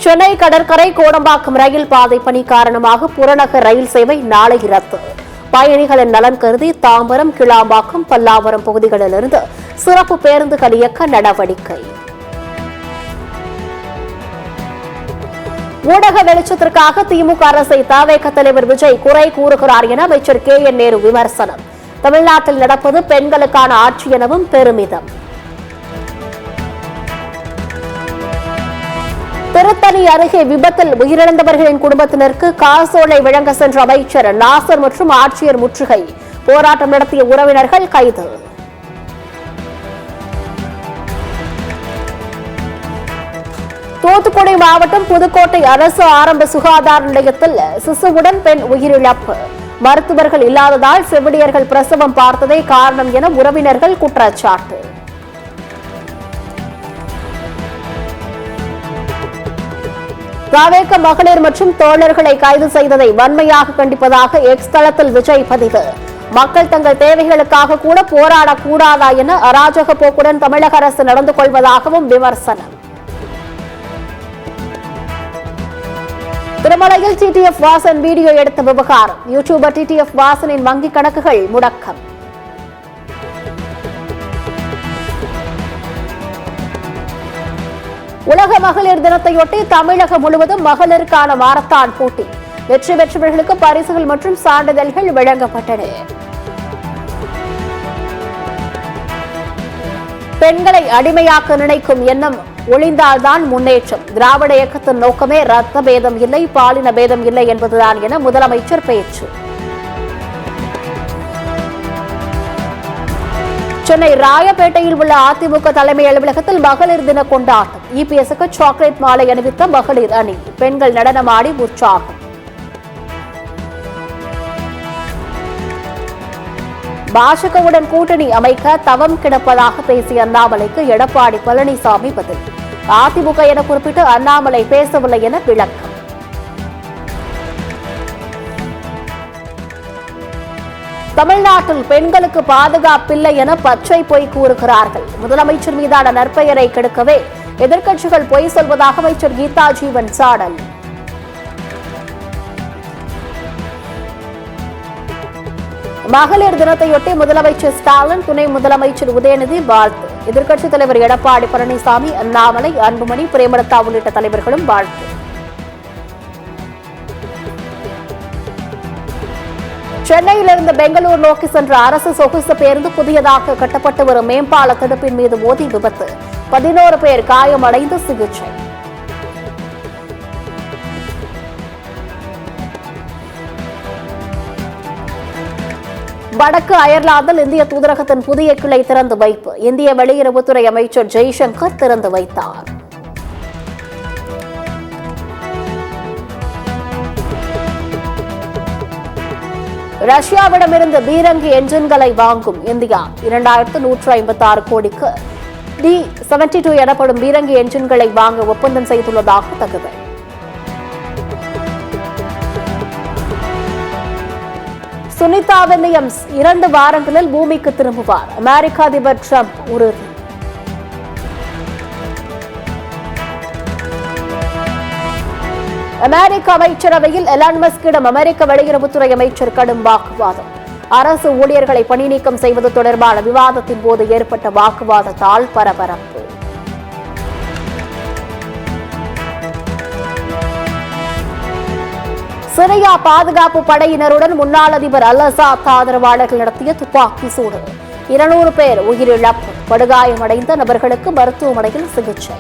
சென்னை கடற்கரை கோடம்பாக்கம் ரயில் பாதை பணி காரணமாக புறநகர் ரயில் சேவை நாளை ரத்து. பயணிகளின் நலன் கருதி தாம்பரம், கிளாம்பாக்கம், பல்லாவரம் பகுதிகளிலிருந்து சிறப்பு பேருந்துகள் இயக்க நடவடிக்கை. ஊடக வெளிச்சத்திற்காக திமுக அரசை தவேக தலைவர் விஜய் குறை கூறுகிறார் என அமைச்சர் KN நேரு விமர்சனம். தமிழ்நாட்டில் நடப்பது பெண்களுக்கான ஆட்சி எனவும் பெருமிதம். திருத்தணி அருகே விபத்தில் உயிரிழந்தவர்களின் குடும்பத்தினருக்கு காசோலை வழங்க சென்ற அமைச்சர் நாசர் மற்றும் ஆட்சியர் முற்றுகை. போராட்டம் நடத்திய உறவினர்கள் கைது. தூத்துக்குடி மாவட்டம் புதுக்கோட்டை அரசு ஆரம்ப சுகாதார நிலையத்தில் சிசுவுடன் பெண் உயிரிழப்பு. மருத்துவர்கள் இல்லாததால் செவிலியர்கள் பிரசவம் பார்த்ததே காரணம் என உறவினர்கள் குற்றச்சாட்டு. தவேக மகளிர் மற்றும் தோழர்களை கைது செய்ததை வன்மையாக கண்டிப்பதாக எக்ஸ் தளத்தில் விஜய் பதிவு. மக்கள் தங்கள் தேவைகளுக்காக கூட போராடக்கூடாதா என அராஜக போக்குடன் தமிழக அரசு நடந்து கொள்வதாகவும் விமர்சனம். திருமலையில் TTF வாசன் வீடியோ எடுத்த விவகாரம். யூடியூபர் TTF வாசனின் வங்கி கணக்குகள் முடக்கம். உலக மகளிர் தினத்தையொட்டி தமிழகம் முழுவதும் மகளிருக்கான மாரத்தான் போட்டி. வெற்றி பெற்றவர்களுக்கு பரிசுகள் மற்றும் சான்றிதழ்கள் வழங்கப்பட்டன. பெண்களை அடிமையாக்க நினைக்கும் எண்ணம் ஒளிந்தால்தான் முன்னேற்றம். திராவிட இயக்கத்தின் நோக்கமே ரத்த பேதம் இல்லை, பாலின பேதம் இல்லை என்பதுதான் என முதலமைச்சர் பேச்சு. சென்னை ராயப்பேட்டையில் உள்ள அதிமுக தலைமை அலுவலகத்தில் மகளிர் தின கொண்டாட்டம். EPSக்கு சாக்லேட் மாலை அணிவித்த மகளிர் அணி. பெண்கள் நடனமாடி உற்சாகம். பாஜகவுடன் கூட்டணி அமைக்க தவம் கிடப்பதாக பேசிய அண்ணாமலைக்கு எடப்பாடி பழனிசாமி பதில். அதிமுக என குறிப்பிட்டு அண்ணாமலை பேசவில்லை என விளக்கம். தமிழ்நாட்டில் பெண்களுக்கு பாதுகாப்பில்லை என பச்சை பொய் கூறுகிறார்கள். முதலமைச்சர் மீதான நற்பெயரை கெடுக்கவே எதிர்க்கட்சிகள் பொய் சொல்வதாக அமைச்சர் கீதா ஜீவன் சாடல். மகளிர் தினத்தையொட்டி முதலமைச்சர் ஸ்டாலின், துணை முதலமைச்சர் உதயநிதி வாழ்த்து. எதிர்க்கட்சித் தலைவர் எடப்பாடி பழனிசாமி, அண்ணாமலை, அன்புமணி, பிரேமலதா உள்ளிட்ட தலைவர்களும் வாழ்த்து. சென்னையிலிருந்து பெங்களூர் நோக்கி சென்ற அரசு சொகுசு பேருந்து புதியதாக கட்டப்பட்டு வரும் மேம்பால தடுப்பின் மீது மோதி விபத்து. 11 பேர் காயமடைந்து சிகிச்சை. வடக்கு அயர்லாந்தில் இந்திய தூதரகத்தின் புதிய கிளை திறந்து வைப்பு. இந்திய வெளியுறவுத்துறை அமைச்சர் ஜெய்சங்கர் திறந்து வைத்தார். ரஷ்யாவிடமிருந்து பீரங்கி என்ஜின்களை வாங்கும் இந்தியா. 2156 கோடிக்கு D-72 எனப்படும் பீரங்கி என்ஜின்களை வாங்க ஒப்பந்தம் செய்துள்ளதாக தகவல். சுனிதா வில்லியம்ஸ் 2 வாரங்களில் பூமிக்கு திரும்புவார். அமெரிக்க அதிபர் டிரம்ப் உறுதி. அமெரிக்க அமைச்சரவையில் எலான் மஸ்கிடம் அமெரிக்க வெளியுறவுத்துறை அமைச்சர் கடும் வாக்குவாதம். அரசு ஊழியர்களை பணி நீக்கம் செய்வது தொடர்பான விவாதத்தின் போது ஏற்பட்ட வாக்குவாதத்தால் பரபரப்பு. சிரியா பாதுகாப்பு படையினருடன் முன்னாள் அதிபர் அல்-அசாத் ஆதரவாளர்கள் நடத்திய துப்பாக்கி சூடு. 200 பேர் உயிரிழப்பு. படுகாயமடைந்த நபர்களுக்கு மருத்துவமனையில் சிகிச்சை.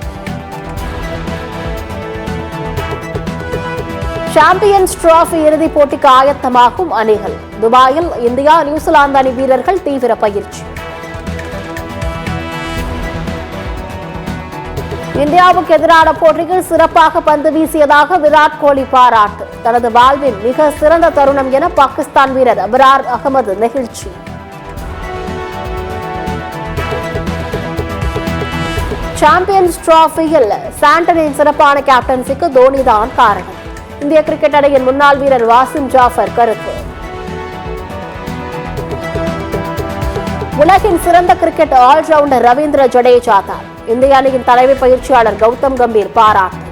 சாம்பியன்ஸ் டிராபி இறுதிப் போட்டிக்கு ஆயத்தமாகும் அணிகள். துபாயில் இந்தியா, நியூசிலாந்து அணி வீரர்கள் தீவிர பயிற்சி. இந்தியாவுக்கு எதிரான போட்டியில் சிறப்பாக பந்து வீசியதாக விராட் கோலி பாராட்டு. தனது வாழ்வின் மிக சிறந்த தருணம் என பாகிஸ்தான் வீரர் அபரார் அகமது நெகிழ்ச்சி. சாம்பியன்ஸ் டிராபியில் சாண்டனின் சிறப்பான கேப்டன்சிக்கு தோனிதான் காரணம். இந்திய கிரிக்கெட் அணியின் முன்னாள் வீரர் வாசிம் ஜாஃபர் கருத்து. உலகின் சிறந்த கிரிக்கெட் ஆல்ரவுண்டர் ரவீந்திர ஜடேஜா தான். இந்திய அணியின் தலைமை பயிற்சியாளர் கௌதம் கம்பீர் பாராட்டு.